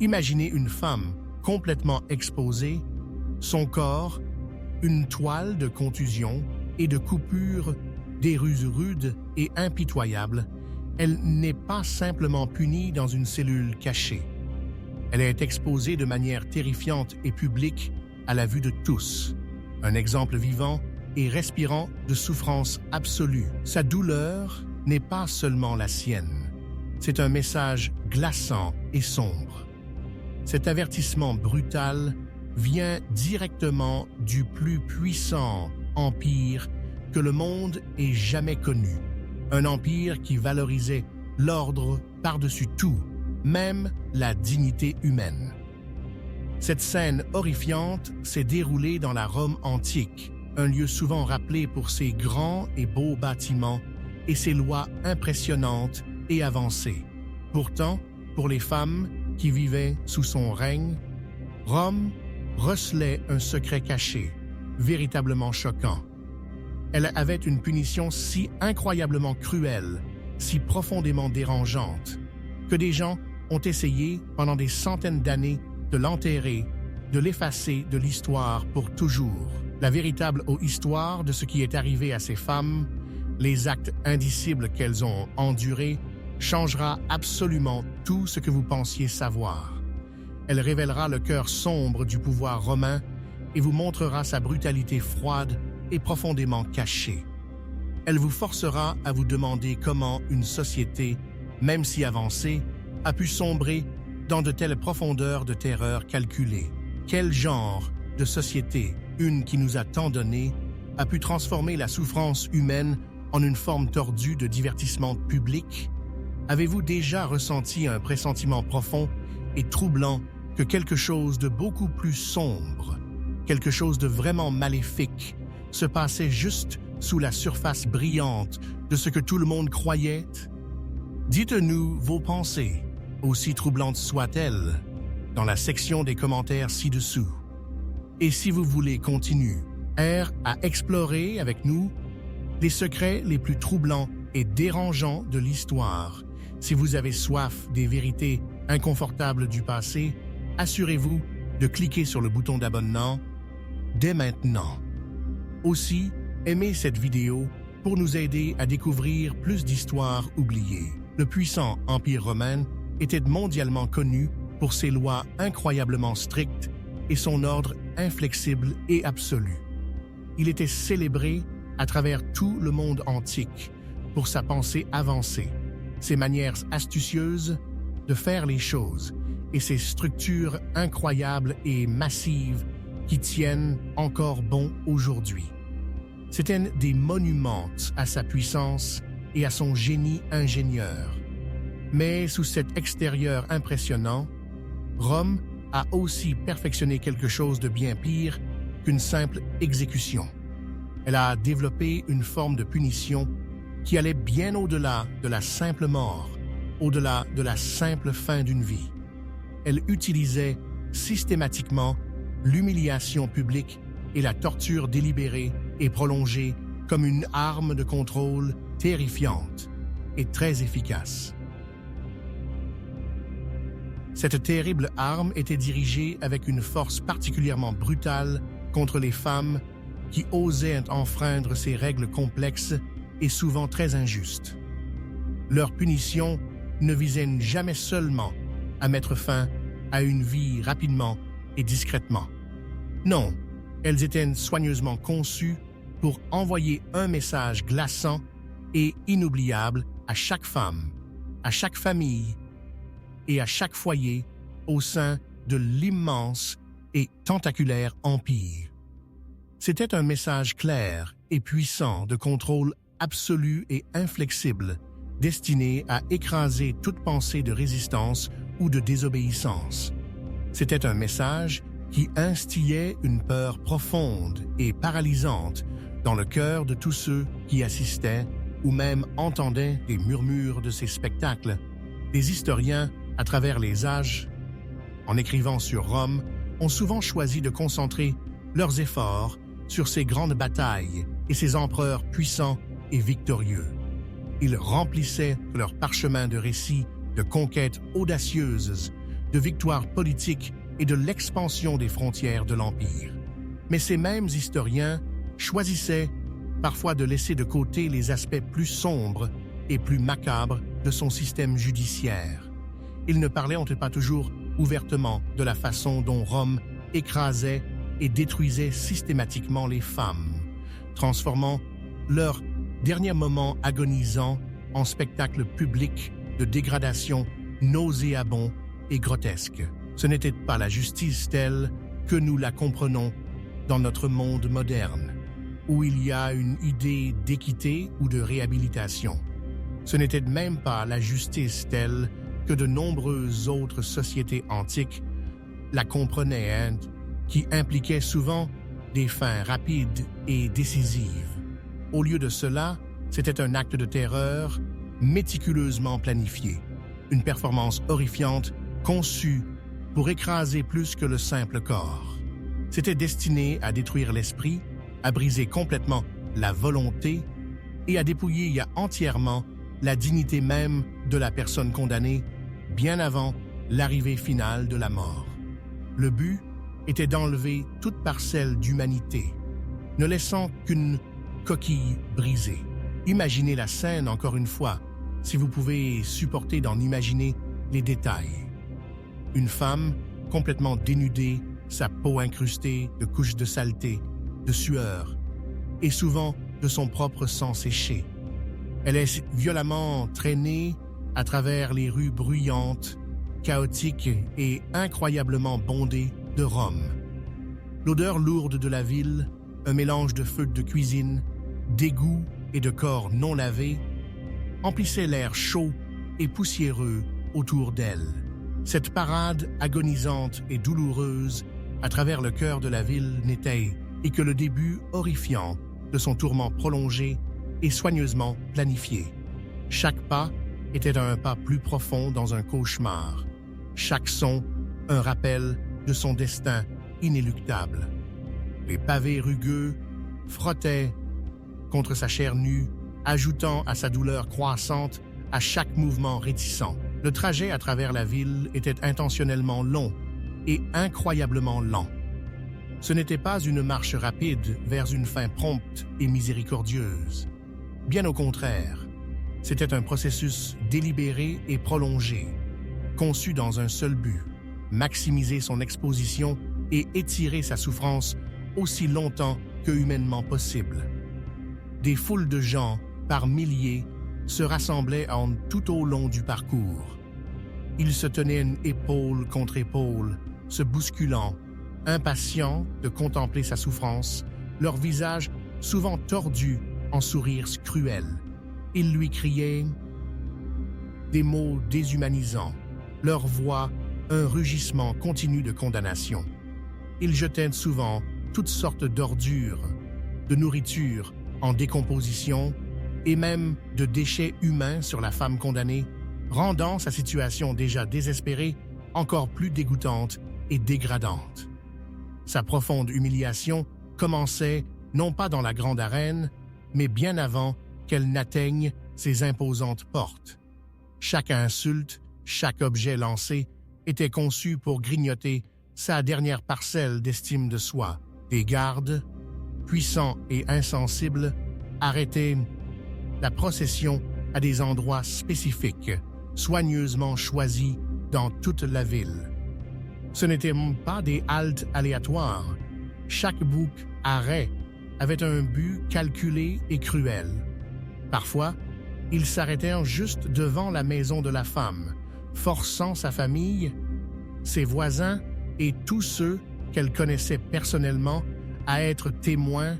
Imaginez une femme complètement exposée, son corps, une toile de contusion et de coupures, des ruses rudes et impitoyables. Elle n'est pas simplement punie dans une cellule cachée. Elle est exposée de manière terrifiante et publique à la vue de tous. Un exemple vivant et respirant de souffrance absolue. Sa douleur n'est pas seulement la sienne. C'est un message glaçant et sombre. Cet avertissement brutal vient directement du plus puissant empire que le monde ait jamais connu. Un empire qui valorisait l'ordre par-dessus tout, même la dignité humaine. Cette scène horrifiante s'est déroulée dans la Rome antique, un lieu souvent rappelé pour ses grands et beaux bâtiments et ses lois impressionnantes et avancées. Pourtant, pour les femmes qui vivaient sous son règne, Rome recelait un secret caché, véritablement choquant. Elle avait une punition si incroyablement cruelle, si profondément dérangeante, que des gens ont essayé pendant des centaines d'années de l'enterrer, de l'effacer de l'histoire pour toujours. La véritable histoire de ce qui est arrivé à ces femmes, les actes indicibles qu'elles ont endurés, changera absolument tout ce que vous pensiez savoir. Elle révélera le cœur sombre du pouvoir romain et vous montrera sa brutalité froide et profondément cachée. Elle vous forcera à vous demander comment une société, même si avancée, a pu sombrer dans de telles profondeurs de terreur calculée. Quel genre de société, une qui nous a tant donné, a pu transformer la souffrance humaine en une forme tordue de divertissement public? Avez-vous déjà ressenti un pressentiment profond et troublant que quelque chose de beaucoup plus sombre, quelque chose de vraiment maléfique, se passait juste sous la surface brillante de ce que tout le monde croyait? Dites-nous vos pensées, aussi troublantes soient-elles, dans la section des commentaires ci-dessous. Et si vous voulez continuer à explorer avec nous les secrets les plus troublants et dérangeants de l'histoire, si vous avez soif des vérités inconfortables du passé, assurez-vous de cliquer sur le bouton d'abonnement dès maintenant. Aussi, aimez cette vidéo pour nous aider à découvrir plus d'histoires oubliées. Le puissant Empire romain était mondialement connu pour ses lois incroyablement strictes et son ordre inflexible et absolu. Il était célébré à travers tout le monde antique pour sa pensée avancée, ses manières astucieuses de faire les choses et ses structures incroyables et massives qui tiennent encore bon aujourd'hui. C'étaient des monuments à sa puissance et à son génie ingénieur. Mais sous cet extérieur impressionnant, Rome a aussi perfectionné quelque chose de bien pire qu'une simple exécution. Elle a développé une forme de punition qui allait bien au-delà de la simple mort, au-delà de la simple fin d'une vie. Elle utilisait systématiquement l'humiliation publique et la torture délibérée et prolongée comme une arme de contrôle terrifiante et très efficace. Cette terrible arme était dirigée avec une force particulièrement brutale contre les femmes qui osaient enfreindre ces règles complexes et souvent très injustes. Leur punition ne visait jamais seulement à mettre fin à une vie rapidement et discrètement. Non, elles étaient soigneusement conçues pour envoyer un message glaçant et inoubliable à chaque femme, à chaque famille et à chaque foyer au sein de l'immense et tentaculaire empire. C'était un message clair et puissant de contrôle absolu et inflexible, destiné à écraser toute pensée de résistance ou de désobéissance. C'était un message qui instillait une peur profonde et paralysante dans le cœur de tous ceux qui assistaient ou même entendaient les murmures de ces spectacles. Les historiens, à travers les âges, en écrivant sur Rome, ont souvent choisi de concentrer leurs efforts sur ces grandes batailles et ces empereurs puissants et victorieux. Ils remplissaient leurs parchemins de récits de conquêtes audacieuses, de victoires politiques et de l'expansion des frontières de l'Empire. Mais ces mêmes historiens choisissaient parfois de laisser de côté les aspects plus sombres et plus macabres de son système judiciaire. Ils ne parlaient pas toujours ouvertement de la façon dont Rome écrasait et détruisait systématiquement les femmes, transformant leurs derniers moments agonisants en spectacles publics de dégradation nauséabond et grotesque. Ce n'était pas la justice telle que nous la comprenons dans notre monde moderne, où il y a une idée d'équité ou de réhabilitation. Ce n'était même pas la justice telle que de nombreuses autres sociétés antiques la comprenaient, qui impliquait souvent des fins rapides et décisives. Au lieu de cela, c'était un acte de terreur méticuleusement planifié, une performance horrifiante conçue pour écraser plus que le simple corps. C'était destiné à détruire l'esprit, à briser complètement la volonté et à dépouiller entièrement la dignité même de la personne condamnée bien avant l'arrivée finale de la mort. Le but était d'enlever toute parcelle d'humanité, ne laissant qu'une coquille brisée. Imaginez la scène encore une fois, si vous pouvez supporter d'en imaginer les détails. Une femme complètement dénudée, sa peau incrustée de couches de saleté, de sueur, et souvent de son propre sang séché. Elle est violemment traînée à travers les rues bruyantes, chaotiques et incroyablement bondées de Rome. L'odeur lourde de la ville, un mélange de feux de cuisine, d'égouts et de corps non lavés, emplissait l'air chaud et poussiéreux autour d'elle. Cette parade agonisante et douloureuse à travers le cœur de la ville n'était que le début horrifiant de son tourment prolongé et soigneusement planifié. Chaque pas était un pas plus profond dans un cauchemar. Chaque son, un rappel de son destin inéluctable. Les pavés rugueux frottaient contre sa chair nue, ajoutant à sa douleur croissante à chaque mouvement réticent. Le trajet à travers la ville était intentionnellement long et incroyablement lent. Ce n'était pas une marche rapide vers une fin prompte et miséricordieuse. Bien au contraire, c'était un processus délibéré et prolongé, conçu dans un seul but, maximiser son exposition et étirer sa souffrance aussi longtemps que humainement possible. Des foules de gens, par milliers, se rassemblaient tout au long du parcours. Ils se tenaient épaule contre épaule, se bousculant, impatients de contempler sa souffrance, leurs visages souvent tordus en sourires cruels. Ils lui criaient des mots déshumanisants, leur voix un rugissement continu de condamnation. Ils jetaient souvent toutes sortes d'ordures, de nourriture en décomposition et même de déchets humains sur la femme condamnée, rendant sa situation déjà désespérée encore plus dégoûtante et dégradante. Sa profonde humiliation commençait non pas dans la grande arène, mais bien avant qu'elle n'atteigne ses imposantes portes. Chaque insulte, chaque objet lancé était conçu pour grignoter sa dernière parcelle d'estime de soi. Des gardes, puissants et insensibles, arrêtaient la procession à des endroits spécifiques, soigneusement choisis dans toute la ville. Ce n'étaient pas des haltes aléatoires. Chaque arrêt avait un but calculé et cruel. Parfois, ils s'arrêtèrent juste devant la maison de la femme, forçant sa famille, ses voisins et tous ceux qu'elle connaissait personnellement à être témoins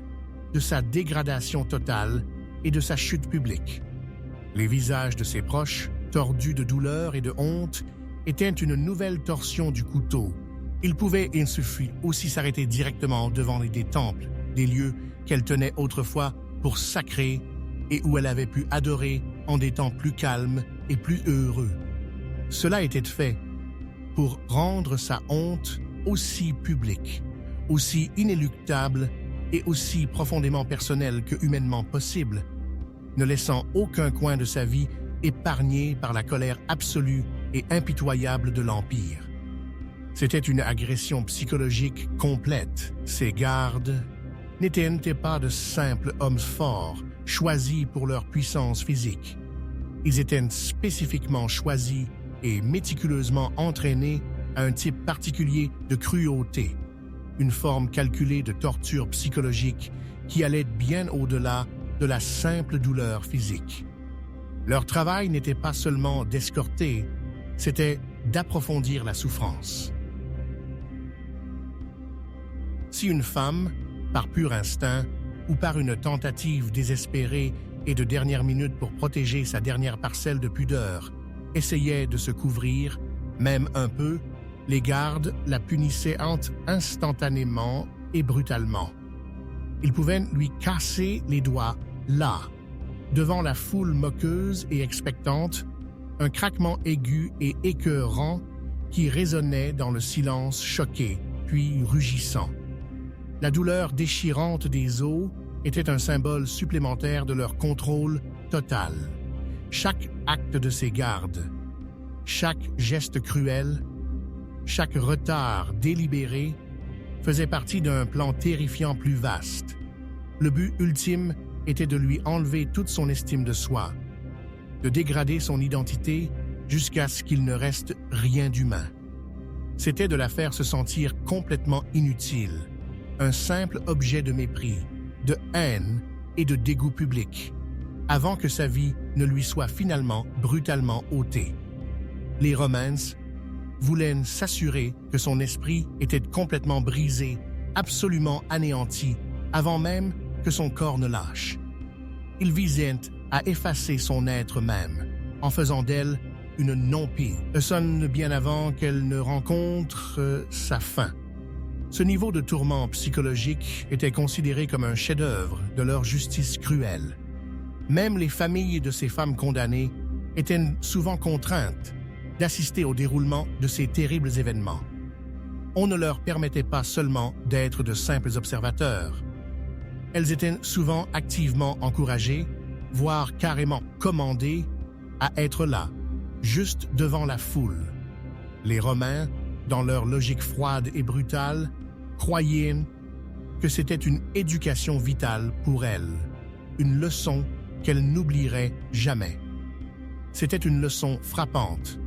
de sa dégradation totale et de sa chute publique. Les visages de ses proches, tordus de douleur et de honte, étaient une nouvelle torsion du couteau. Ils pouvaient aussi s'arrêter directement devant des temples, des lieux qu'elle tenait autrefois pour sacrés et où elle avait pu adorer en des temps plus calmes et plus heureux. Cela était fait pour rendre sa honte aussi publique, aussi inéluctable et aussi profondément personnelle que humainement possible, ne laissant aucun coin de sa vie épargné par la colère absolue et impitoyable de l'Empire. C'était une agression psychologique complète. Ces gardes n'étaient pas de simples hommes forts, choisis pour leur puissance physique. Ils étaient spécifiquement choisis et méticuleusement entraînés à un type particulier de cruauté, une forme calculée de torture psychologique qui allait bien au-delà de la simple douleur physique. Leur travail n'était pas seulement d'escorter, c'était d'approfondir la souffrance. Si une femme, par pur instinct ou par une tentative désespérée et de dernière minute pour protéger sa dernière parcelle de pudeur, essayait de se couvrir, même un peu, les gardes la punissaient instantanément et brutalement. Ils pouvaient lui casser les doigts là, devant la foule moqueuse et expectante, un craquement aigu et écœurant qui résonnait dans le silence choqué, puis rugissant. La douleur déchirante des os était un symbole supplémentaire de leur contrôle total. Chaque acte de ces gardes, chaque geste cruel, chaque retard délibéré faisait partie d'un plan terrifiant plus vaste. Le but ultime était de lui enlever toute son estime de soi, de dégrader son identité jusqu'à ce qu'il ne reste rien d'humain. C'était de la faire se sentir complètement inutile, un simple objet de mépris, de haine et de dégoût public, avant que sa vie ne lui soit finalement brutalement ôtée. Les Romains voulaient s'assurer que son esprit était complètement brisé, absolument anéanti, avant même que son corps ne lâche. Ils visaient à effacer son être même, en faisant d'elle une non-personne bien avant qu'elle ne rencontre sa fin. Ce niveau de tourment psychologique était considéré comme un chef-d'œuvre de leur justice cruelle. Même les familles de ces femmes condamnées étaient souvent contraintes d'assister au déroulement de ces terribles événements. On ne leur permettait pas seulement d'être de simples observateurs. Elles étaient souvent activement encouragées, voire carrément commandées, à être là, juste devant la foule. Les Romains, dans leur logique froide et brutale, croyaient que c'était une éducation vitale pour elles, une leçon qu'elles n'oublieraient jamais. C'était une leçon frappante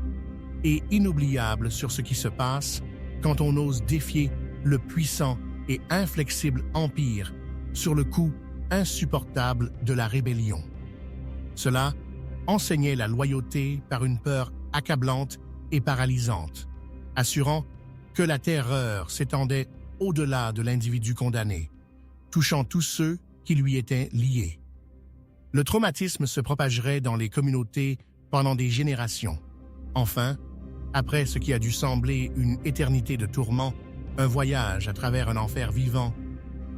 et inoubliable sur ce qui se passe quand on ose défier le puissant et inflexible empire sur le coup insupportable de la rébellion. Cela enseignait la loyauté par une peur accablante et paralysante, assurant que la terreur s'étendait au-delà de l'individu condamné, touchant tous ceux qui lui étaient liés. Le traumatisme se propagerait dans les communautés pendant des générations. Enfin, après ce qui a dû sembler une éternité de tourments, un voyage à travers un enfer vivant,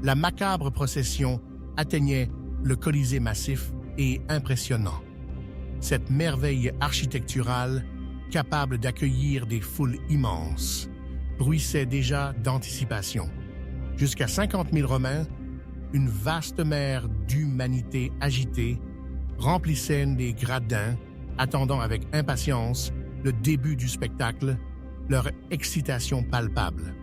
la macabre procession atteignait le Colisée massif et impressionnant. Cette merveille architecturale, capable d'accueillir des foules immenses, bruissait déjà d'anticipation. Jusqu'à 50 000 Romains, une vaste mer d'humanité agitée, remplissait les gradins, attendant avec impatience le début du spectacle, leur excitation palpable.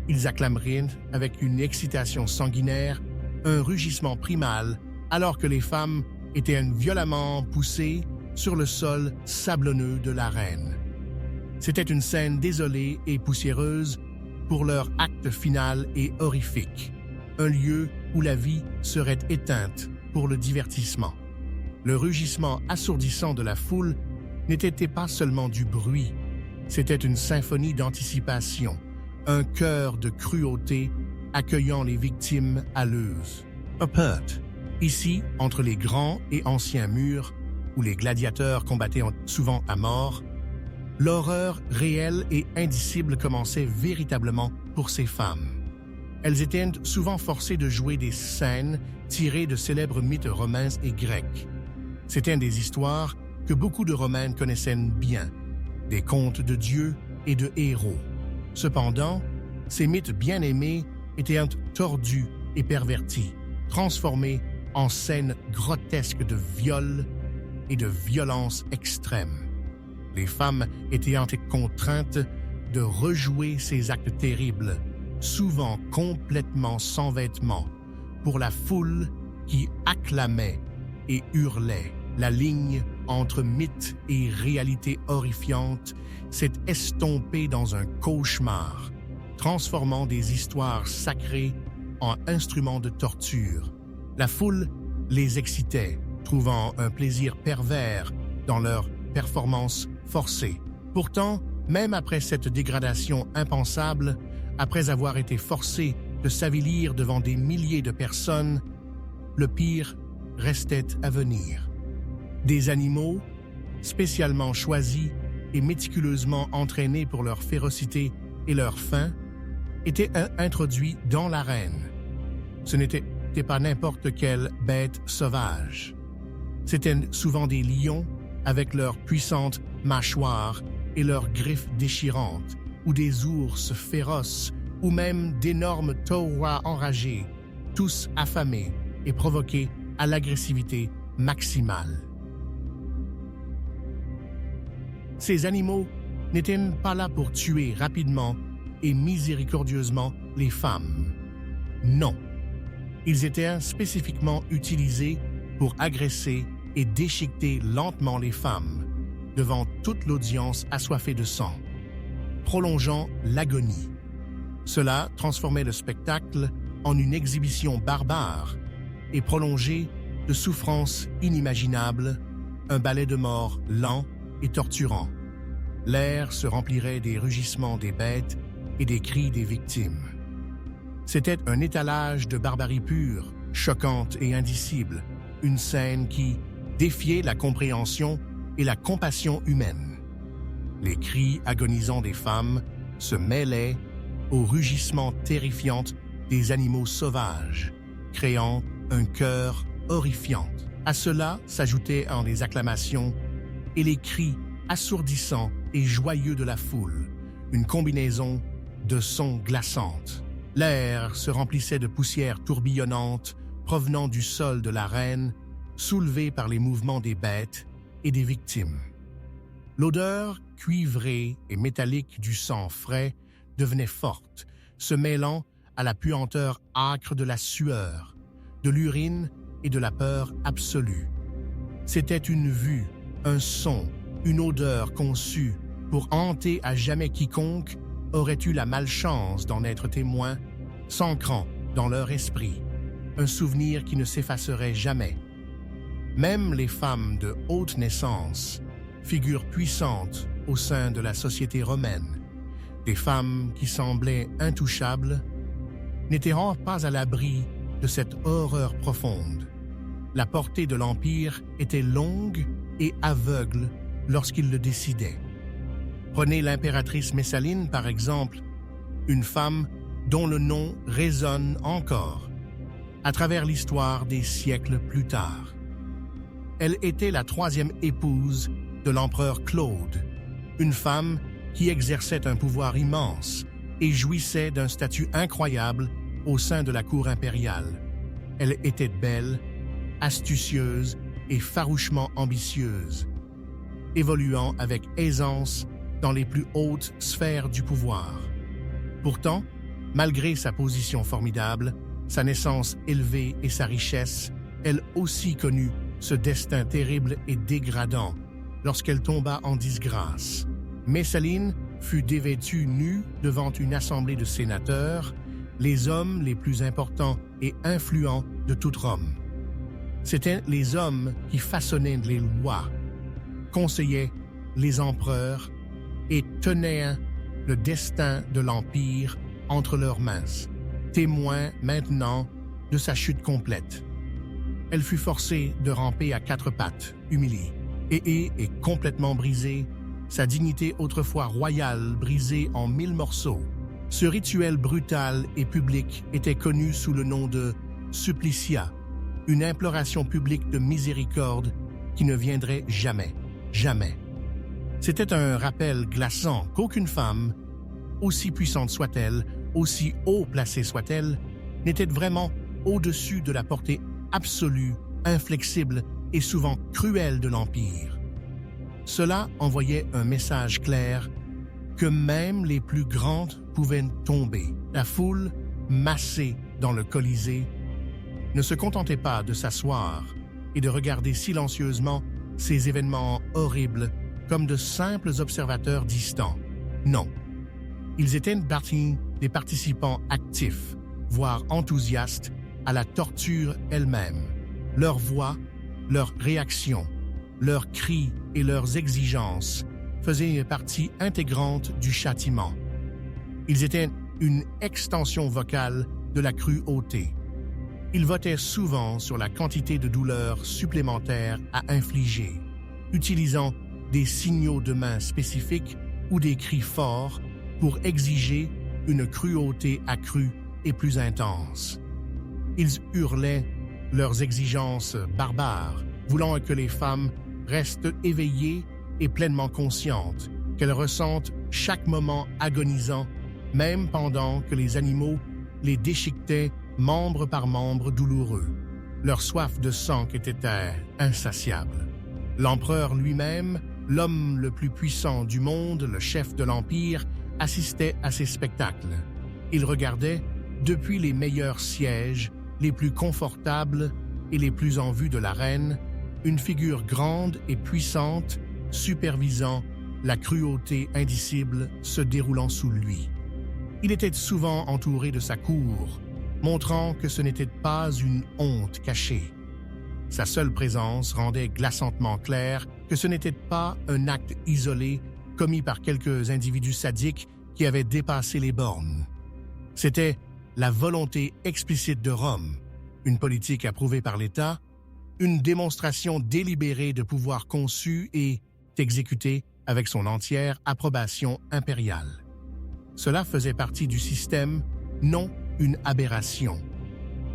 Ils acclameraient avec une excitation sanguinaire, un rugissement primal, alors que les femmes étaient violemment poussées sur le sol sablonneux de l'arène. C'était une scène désolée et poussiéreuse pour leur acte final et horrifique, un lieu où la vie serait éteinte pour le divertissement. Le rugissement assourdissant de la foule n'était pas seulement du bruit, c'était une symphonie d'anticipation, un chœur de cruauté accueillant les victimes halleuses. Upert, ici, entre les grands et anciens murs, où les gladiateurs combattaient souvent à mort, l'horreur réelle et indicible commençait véritablement pour ces femmes. Elles étaient souvent forcées de jouer des scènes tirées de célèbres mythes romains et grecs. C'étaient des histoires que beaucoup de Romains connaissaient bien, des contes de dieux et de héros. Cependant, ces mythes bien-aimés étaient tordus et pervertis, transformés en scènes grotesques de viol et de violence extrême. Les femmes étaient contraintes de rejouer ces actes terribles, souvent complètement sans vêtements, pour la foule qui acclamait et hurlait. La ligne entre mythe et réalité horrifiante s'est estompée dans un cauchemar, transformant des histoires sacrées en instruments de torture. La foule les excitait, trouvant un plaisir pervers dans leurs performances forcées. Pourtant, même après cette dégradation impensable, après avoir été forcés de s'avilir devant des milliers de personnes, le pire restait à venir. Des animaux, spécialement choisis et méticuleusement entraînés pour leur férocité et leur faim, étaient introduits dans l'arène. Ce n'était pas n'importe quelle bête sauvage. C'étaient souvent des lions avec leurs puissantes mâchoires et leurs griffes déchirantes, ou des ours féroces, ou même d'énormes taurois enragés, tous affamés et provoqués à l'agressivité maximale. Ces animaux n'étaient pas là pour tuer rapidement et miséricordieusement les femmes. Non, ils étaient spécifiquement utilisés pour agresser et déchiqueter lentement les femmes, devant toute l'audience assoiffée de sang, prolongeant l'agonie. Cela transformait le spectacle en une exhibition barbare et prolongée de souffrances inimaginables, un ballet de mort lent et torturant. L'air se remplirait des rugissements des bêtes et des cris des victimes. C'était un étalage de barbarie pure, choquante et indicible, une scène qui défiait la compréhension et la compassion humaine. Les cris agonisants des femmes se mêlaient aux rugissements terrifiants des animaux sauvages, créant un chœur horrifiant. À cela s'ajoutaient les acclamations et les cris assourdissants et joyeux de la foule, une combinaison de sons glaçantes. L'air se remplissait de poussière tourbillonnante provenant du sol de l'arène, soulevée par les mouvements des bêtes et des victimes. L'odeur cuivrée et métallique du sang frais devenait forte, se mêlant à la puanteur âcre de la sueur, de l'urine et de la peur absolue. C'était une vue, un son, une odeur conçue pour hanter à jamais quiconque aurait eu la malchance d'en être témoin, s'ancrant dans leur esprit, un souvenir qui ne s'effacerait jamais. Même les femmes de haute naissance, figures puissantes au sein de la société romaine, des femmes qui semblaient intouchables, n'étaient pas à l'abri de cette horreur profonde. La portée de l'Empire était longue et aveugle lorsqu'il le décidait. Prenez l'impératrice Messaline, par exemple, une femme dont le nom résonne encore à travers l'histoire des siècles plus tard. Elle était la troisième épouse de l'empereur Claude, une femme qui exerçait un pouvoir immense et jouissait d'un statut incroyable au sein de la cour impériale. Elle était belle, astucieuse et farouchement ambitieuse, évoluant avec aisance dans les plus hautes sphères du pouvoir. Pourtant, malgré sa position formidable, sa naissance élevée et sa richesse, elle aussi connut ce destin terrible et dégradant lorsqu'elle tomba en disgrâce. Messaline fut dévêtue nue devant une assemblée de sénateurs, les hommes les plus importants et influents de toute Rome. C'étaient les hommes qui façonnaient les lois, conseillaient les empereurs et tenaient le destin de l'Empire entre leurs mains, témoins maintenant de sa chute complète. Elle fut forcée de ramper à quatre pattes, humiliée, et complètement brisée, sa dignité autrefois royale brisée en 1000 morceaux. Ce rituel brutal et public était connu sous le nom de supplicia, une imploration publique de miséricorde qui ne viendrait jamais, jamais. C'était un rappel glaçant qu'aucune femme, aussi puissante soit-elle, aussi haut placée soit-elle, n'était vraiment au-dessus de la portée absolue, inflexible et souvent cruelle de l'Empire. Cela envoyait un message clair: que même les plus grandes pouvaient tomber. La foule, massée dans le Colisée, ne se contentait pas de s'asseoir et de regarder silencieusement ces événements horribles comme de simples observateurs distants. Non, ils étaient des participants actifs, voire enthousiastes, à la torture elle-même. Leurs voix, leurs réactions, leurs cris et leurs exigences faisaient partie intégrante du châtiment. Ils étaient une extension vocale de la cruauté. Ils votaient souvent sur la quantité de douleur supplémentaire à infliger, utilisant des signaux de main spécifiques ou des cris forts pour exiger une cruauté accrue et plus intense. Ils hurlaient leurs exigences barbares, voulant que les femmes restent éveillées et pleinement conscientes, qu'elles ressentent chaque moment agonisant, même pendant que les animaux les déchiquetaient membre par membre douloureux. Leur soif de sang était insatiable. L'empereur lui-même, l'homme le plus puissant du monde, le chef de l'Empire, assistait à ces spectacles. Il regardait, depuis les meilleurs sièges, les plus confortables et les plus en vue de la reine, une figure grande et puissante supervisant la cruauté indicible se déroulant sous lui. Il était souvent entouré de sa cour, montrant que ce n'était pas une honte cachée. Sa seule présence rendait glaçantement clair que ce n'était pas un acte isolé commis par quelques individus sadiques qui avaient dépassé les bornes. C'était la volonté explicite de Rome, une politique approuvée par l'État, une démonstration délibérée de pouvoir conçu et exécuté avec son entière approbation impériale. Cela faisait partie du système, non une aberration.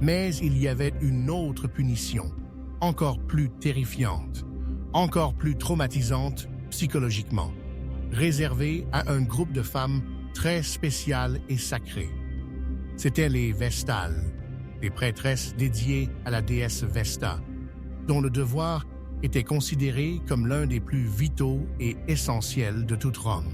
Mais il y avait une autre punition, encore plus terrifiante, encore plus traumatisante psychologiquement, réservée à un groupe de femmes très spéciales et sacrées. C'étaient les Vestales, des prêtresses dédiées à la déesse Vesta, dont le devoir était considéré comme l'un des plus vitaux et essentiels de toute Rome.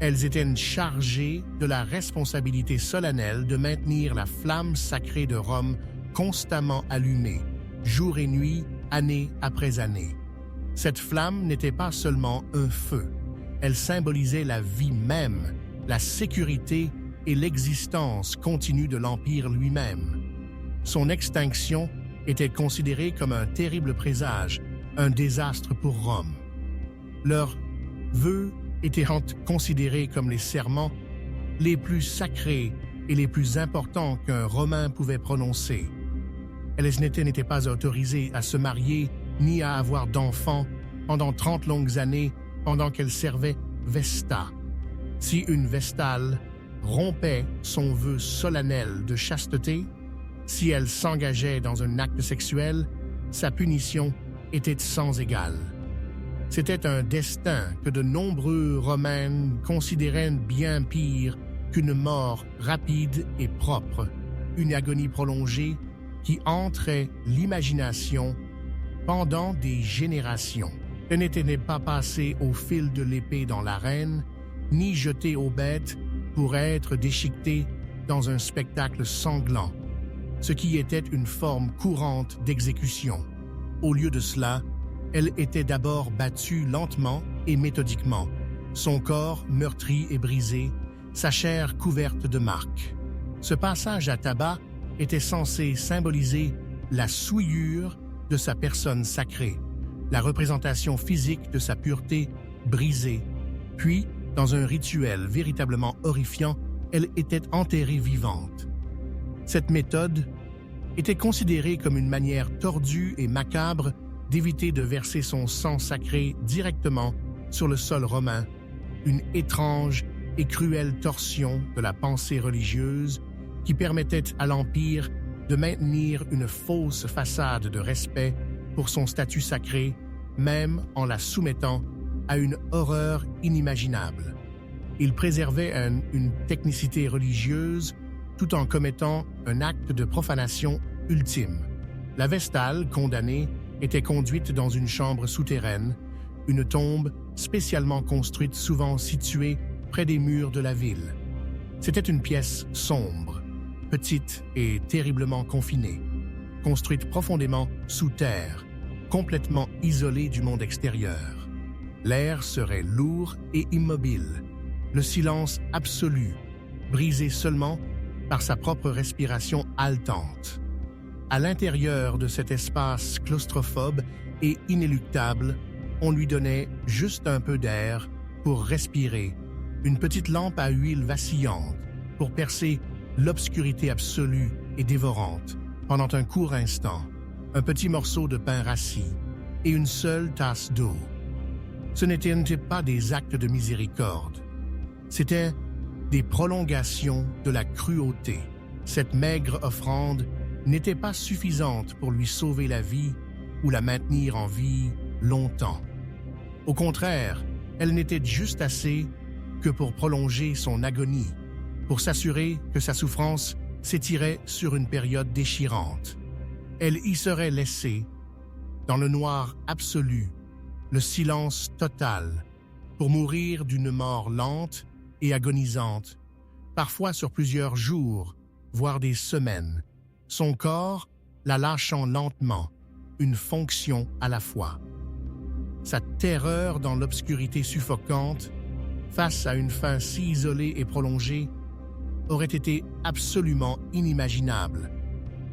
Elles étaient chargées de la responsabilité solennelle de maintenir la flamme sacrée de Rome constamment allumée, jour et nuit, année après année. Cette flamme n'était pas seulement un feu, elle symbolisait la vie même, la sécurité et l'existence continue de l'Empire lui-même. Son extinction était considérée comme un terrible présage, un désastre pour Rome. Leurs vœux étaient considérés comme les serments les plus sacrés et les plus importants qu'un Romain pouvait prononcer. Elles n'étaient pas autorisées à se marier ni à avoir d'enfants pendant 30 longues années pendant qu'elles servaient Vesta. Si une Vestale rompait son vœu solennel de chasteté, si elle s'engageait dans un acte sexuel, sa punition était sans égale. C'était un destin que de nombreux Romains considéraient bien pire qu'une mort rapide et propre, une agonie prolongée qui entrait l'imagination pendant des générations. Elle n'était pas passée au fil de l'épée dans l'arène, ni jetée aux bêtes pour être déchiquetée dans un spectacle sanglant, ce qui était une forme courante d'exécution. Au lieu de cela, elle était d'abord battue lentement et méthodiquement, son corps meurtri et brisé, sa chair couverte de marques. Ce passage à tabac était censé symboliser la souillure de sa personne sacrée, la représentation physique de sa pureté brisée, puis, dans un rituel véritablement horrifiant, elle était enterrée vivante. Cette méthode était considérée comme une manière tordue et macabre d'éviter de verser son sang sacré directement sur le sol romain, une étrange et cruelle torsion de la pensée religieuse qui permettait à l'Empire de maintenir une fausse façade de respect pour son statut sacré, même en la soumettant à une horreur inimaginable. Il préservait une technicité religieuse tout en commettant un acte de profanation ultime. La Vestale, condamnée, était conduite dans une chambre souterraine, une tombe spécialement construite souvent située près des murs de la ville. C'était une pièce sombre, petite et terriblement confinée, construite profondément sous terre, complètement isolée du monde extérieur. L'air serait lourd et immobile, le silence absolu, brisé seulement par sa propre respiration haletante. À l'intérieur de cet espace claustrophobe et inéluctable, on lui donnait juste un peu d'air pour respirer, une petite lampe à huile vacillante pour percer l'obscurité absolue et dévorante pendant un court instant, un petit morceau de pain rassis et une seule tasse d'eau. Ce n'étaient pas des actes de miséricorde, c'étaient des prolongations de la cruauté. Cette maigre offrande n'était pas suffisante pour lui sauver la vie ou la maintenir en vie longtemps. Au contraire, elle n'était juste assez que pour prolonger son agonie, pour s'assurer que sa souffrance s'étirait sur une période déchirante. Elle y serait laissée, dans le noir absolu, le silence total, pour mourir d'une mort lente et agonisante, parfois sur plusieurs jours, voire des semaines, son corps la lâchant lentement, une fonction à la fois. Sa terreur dans l'obscurité suffocante, face à une fin si isolée et prolongée, aurait été absolument inimaginable,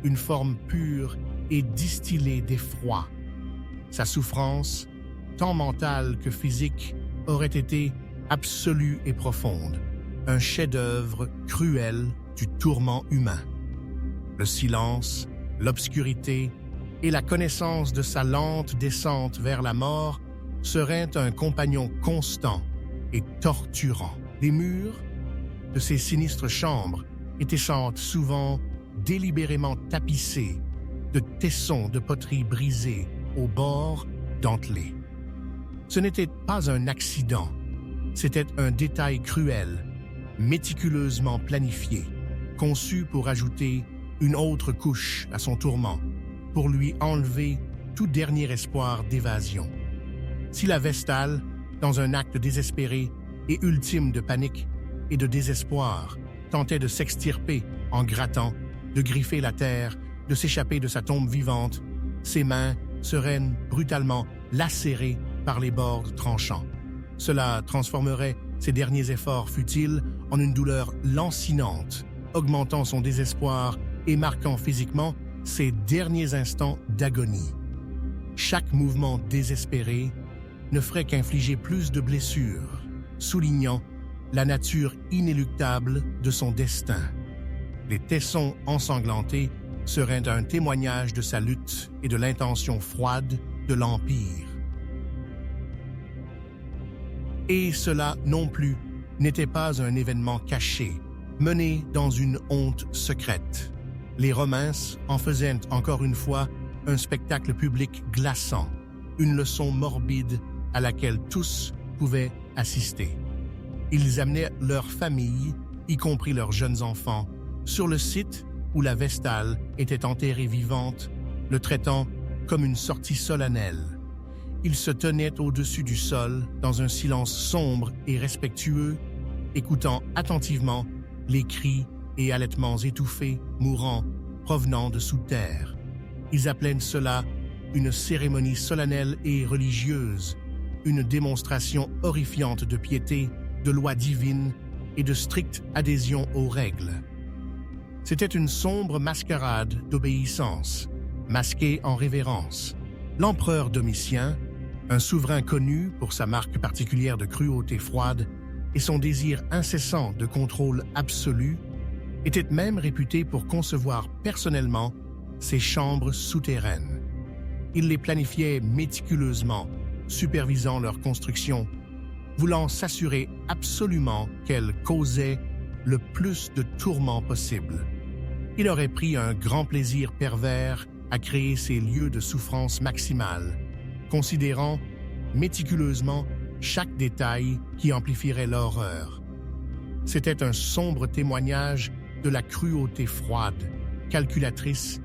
une forme pure et distillée d'effroi. Sa souffrance, tant mentale que physique, aurait été absolue et profonde, un chef-d'œuvre cruel du tourment humain. Le silence, l'obscurité et la connaissance de sa lente descente vers la mort seraient un compagnon constant et torturant. Les murs de ces sinistres chambres étaient souvent délibérément tapissés de tessons de poterie brisés aux bords dentelés. Ce n'était pas un accident, c'était un détail cruel, méticuleusement planifié, conçu pour ajouter une autre couche à son tourment, pour lui enlever tout dernier espoir d'évasion. Si la Vestale, dans un acte désespéré et ultime de panique et de désespoir, tentait de s'extirper en grattant, de griffer la terre, de s'échapper de sa tombe vivante, ses mains seraient brutalement lacérées par les bords tranchants. Cela transformerait ses derniers efforts futiles en une douleur lancinante, augmentant son désespoir et marquant physiquement ses derniers instants d'agonie. Chaque mouvement désespéré ne ferait qu'infliger plus de blessures, soulignant la nature inéluctable de son destin. Les tessons ensanglantés seraient un témoignage de sa lutte et de l'intention froide de l'Empire. Et cela non plus n'était pas un événement caché, mené dans une honte secrète. Les Romains en faisaient encore une fois un spectacle public glaçant, une leçon morbide à laquelle tous pouvaient assister. Ils amenaient leurs familles, y compris leurs jeunes enfants, sur le site où la Vestale était enterrée vivante, le traitant comme une sortie solennelle. Ils se tenaient au-dessus du sol, dans un silence sombre et respectueux, écoutant attentivement les cris et halètements étouffés, mourants, provenant de sous terre. Ils appelaient cela une cérémonie solennelle et religieuse, une démonstration horrifiante de piété, de loi divine et de stricte adhésion aux règles. C'était une sombre mascarade d'obéissance, masquée en révérence. L'empereur Domitien, un souverain connu pour sa marque particulière de cruauté froide et son désir incessant de contrôle absolu, était même réputé pour concevoir personnellement ses chambres souterraines. Il les planifiait méticuleusement, supervisant leur construction, voulant s'assurer absolument qu'elles causaient le plus de tourments possible. Il aurait pris un grand plaisir pervers à créer ces lieux de souffrance maximale, considérant méticuleusement chaque détail qui amplifierait l'horreur. C'était un sombre témoignage de la cruauté froide, calculatrice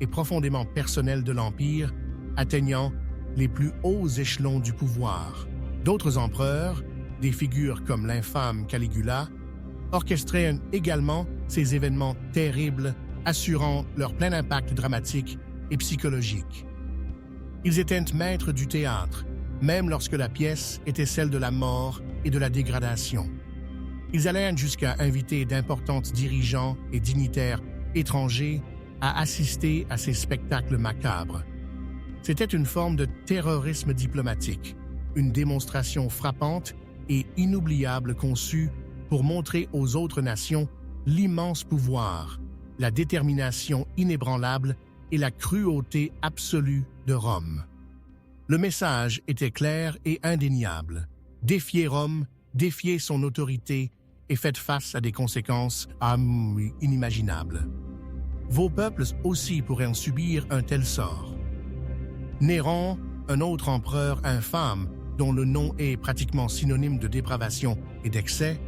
et profondément personnelle de l'Empire, atteignant les plus hauts échelons du pouvoir. D'autres empereurs, des figures comme l'infâme Caligula, orchestraient également ces événements terribles, assurant leur plein impact dramatique et psychologique. Ils étaient maîtres du théâtre, même lorsque la pièce était celle de la mort et de la dégradation. Ils allaient jusqu'à inviter d'importants dirigeants et dignitaires étrangers à assister à ces spectacles macabres. C'était une forme de terrorisme diplomatique, une démonstration frappante et inoubliable conçue pour montrer aux autres nations l'immense pouvoir, la détermination inébranlable et la cruauté absolue de Rome. Le message était clair et indéniable. Défiez Rome, défiez son autorité et faites face à des conséquences inimaginables. Vos peuples aussi pourraient en subir un tel sort. Néron, un autre empereur infâme dont le nom est pratiquement synonyme de dépravation et d'excès,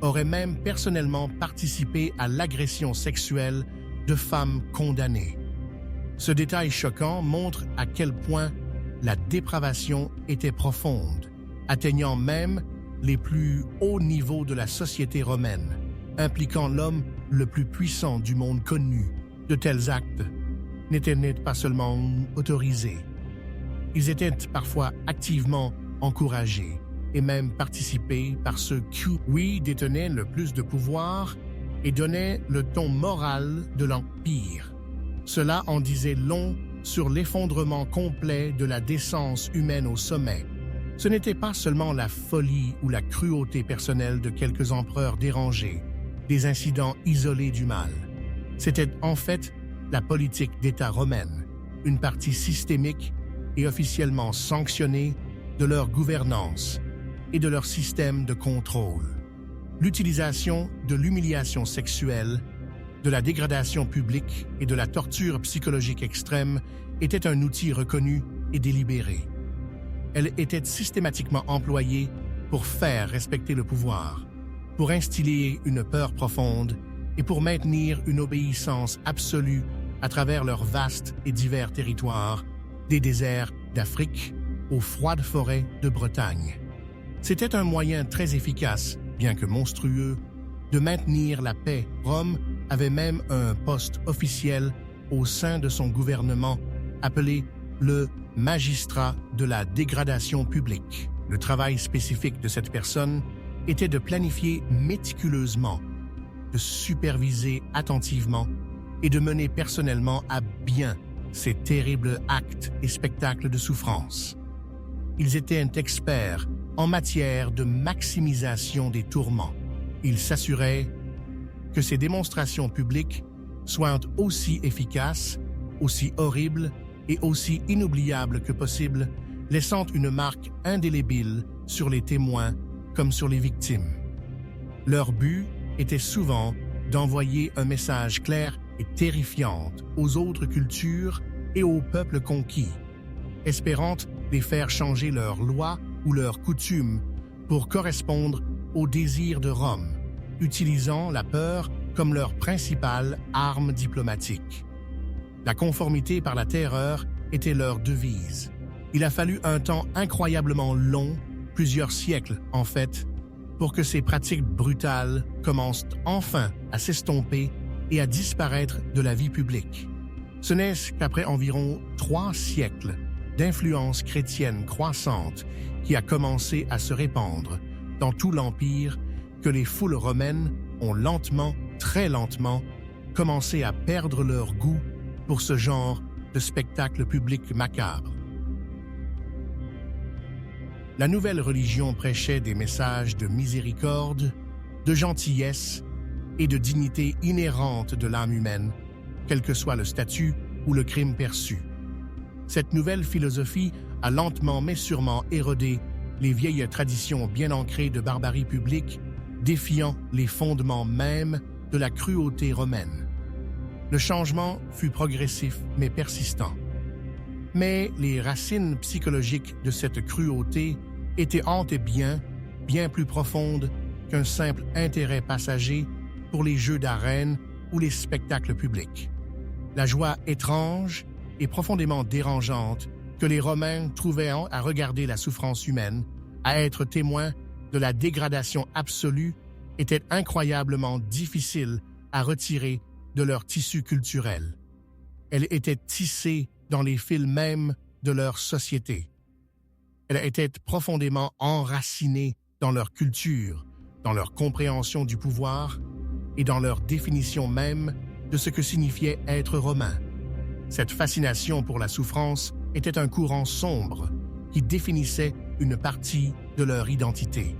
aurait même personnellement participé à l'agression sexuelle de femmes condamnées. Ce détail choquant montre à quel point la dépravation était profonde, atteignant même les plus hauts niveaux de la société romaine, impliquant l'homme le plus puissant du monde connu. De tels actes n'étaient pas seulement autorisés, ils étaient parfois activement encouragés et même participés par ceux qui, oui, détenaient le plus de pouvoir et donnaient le ton moral de l'Empire. Cela en disait long sur l'effondrement complet de la décence humaine au sommet. Ce n'était pas seulement la folie ou la cruauté personnelle de quelques empereurs dérangés, des incidents isolés du mal. C'était en fait la politique d'État romaine, une partie systémique et officiellement sanctionnée de leur gouvernance et de leur système de contrôle. L'utilisation de l'humiliation sexuelle, de la dégradation publique et de la torture psychologique extrême était un outil reconnu et délibéré. Elle était systématiquement employée pour faire respecter le pouvoir, pour instiller une peur profonde et pour maintenir une obéissance absolue à travers leurs vastes et divers territoires, des déserts d'Afrique aux froides forêts de Bretagne. C'était un moyen très efficace, bien que monstrueux, de maintenir la paix. Rome avait même un poste officiel au sein de son gouvernement appelé le magistrat de la dégradation publique. Le travail spécifique de cette personne était de planifier méticuleusement, de superviser attentivement et de mener personnellement à bien ces terribles actes et spectacles de souffrance. Ils étaient experts en matière de maximisation des tourments. Ils s'assuraient que ces démonstrations publiques soient aussi efficaces, aussi horribles et aussi inoubliables que possible, laissant une marque indélébile sur les témoins comme sur les victimes. Leur but était souvent d'envoyer un message clair et terrifiant aux autres cultures et aux peuples conquis, espérant les faire changer leurs lois ou leurs coutumes pour correspondre aux désirs de Rome, utilisant la peur comme leur principale arme diplomatique. La conformité par la terreur était leur devise. Il a fallu un temps incroyablement long, plusieurs siècles en fait, pour que ces pratiques brutales commencent enfin à s'estomper et à disparaître de la vie publique. Ce n'est qu'après environ 3 siècles d'influence chrétienne croissante qui a commencé à se répandre dans tout l'Empire que les foules romaines ont lentement, très lentement, commencé à perdre leur goût pour ce genre de spectacle public macabre. La nouvelle religion prêchait des messages de miséricorde, de gentillesse et de dignité inhérente de l'âme humaine, quel que soit le statut ou le crime perçu. Cette nouvelle philosophie a lentement mais sûrement érodé les vieilles traditions bien ancrées de barbarie publique, défiant les fondements mêmes de la cruauté romaine. Le changement fut progressif mais persistant. Mais les racines psychologiques de cette cruauté étaient bien plus profondes qu'un simple intérêt passager pour les jeux d'arène ou les spectacles publics. La joie étrange et profondément dérangeante que les Romains trouvaient à regarder la souffrance humaine, à être témoins de la dégradation absolue était incroyablement difficile à retirer de leur tissu culturel. Elle était tissée dans les fils mêmes de leur société. Elle était profondément enracinée dans leur culture, dans leur compréhension du pouvoir et dans leur définition même de ce que signifiait être romain. Cette fascination pour la souffrance était un courant sombre qui définissait une partie de leur identité.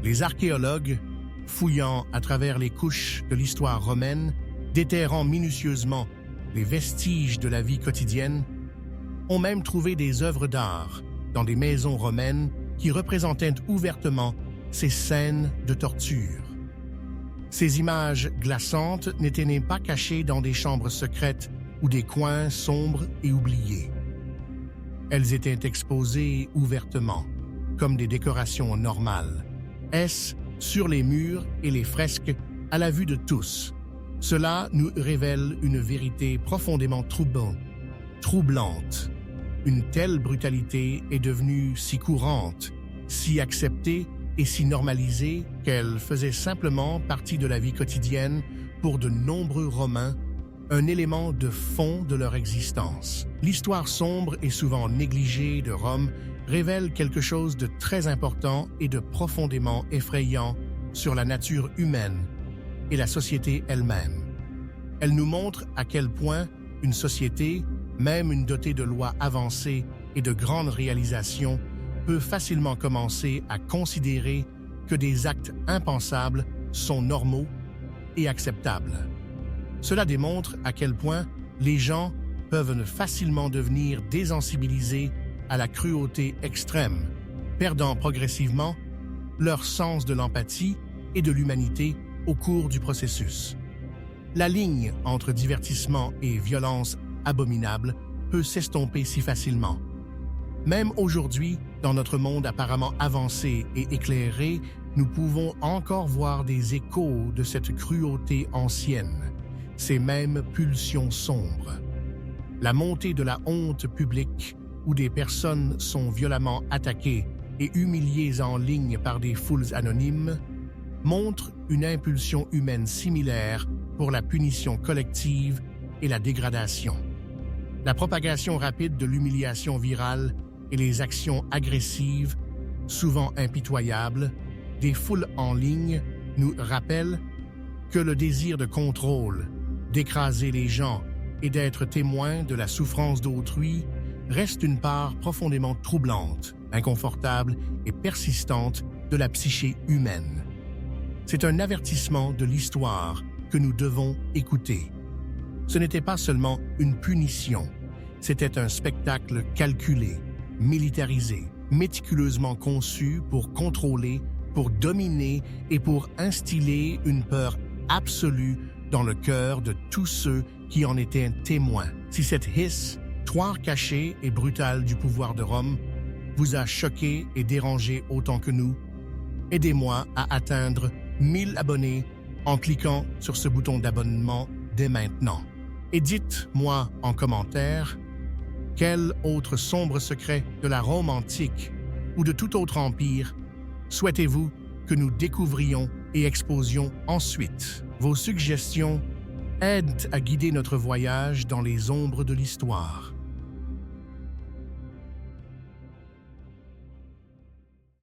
Les archéologues, fouillant à travers les couches de l'histoire romaine, déterrant minutieusement les vestiges de la vie quotidienne, ont même trouvé des œuvres d'art dans des maisons romaines qui représentaient ouvertement ces scènes de torture. Ces images glaçantes n'étaient pas cachées dans des chambres secrètes ou des coins sombres et oubliés. Elles étaient exposées ouvertement, comme des décorations normales. Sur les murs et les fresques, à la vue de tous. Cela nous révèle une vérité profondément troublante. Une telle brutalité est devenue si courante, si acceptée et si normalisée qu'elle faisait simplement partie de la vie quotidienne pour de nombreux Romains, un élément de fond de leur existence. L'histoire sombre et souvent négligée de Rome révèle quelque chose de très important et de profondément effrayant sur la nature humaine et la société elle-même. Elle nous montre à quel point une société, même une dotée de lois avancées et de grandes réalisations, peut facilement commencer à considérer que des actes impensables sont normaux et acceptables. Cela démontre à quel point les gens peuvent facilement devenir désensibilisés à la cruauté extrême, perdant progressivement leur sens de l'empathie et de l'humanité au cours du processus. La ligne entre divertissement et violence abominable peut s'estomper si facilement. Même aujourd'hui, dans notre monde apparemment avancé et éclairé, nous pouvons encore voir des échos de cette cruauté ancienne, ces mêmes pulsions sombres. La montée de la honte publique, où des personnes sont violemment attaquées et humiliées en ligne par des foules anonymes, montre une impulsion humaine similaire pour la punition collective et la dégradation. La propagation rapide de l'humiliation virale et les actions agressives, souvent impitoyables, des foules en ligne nous rappellent que le désir de contrôle, d'écraser les gens et d'être témoin de la souffrance d'autrui reste une part profondément troublante, inconfortable et persistante de la psyché humaine. C'est un avertissement de l'histoire que nous devons écouter. Ce n'était pas seulement une punition, c'était un spectacle calculé, militarisé, méticuleusement conçu pour contrôler, pour dominer et pour instiller une peur absolue dans le cœur de tous ceux qui en étaient témoins. Si cette histoire cachée et brutale du pouvoir de Rome vous a choqué et dérangé autant que nous, aidez-moi à atteindre 1000 abonnés en cliquant sur ce bouton d'abonnement dès maintenant. Et dites-moi en commentaire quel autre sombre secret de la Rome antique ou de tout autre empire souhaitez-vous que nous découvrions et exposions ensuite. Vos suggestions aident à guider notre voyage dans les ombres de l'histoire.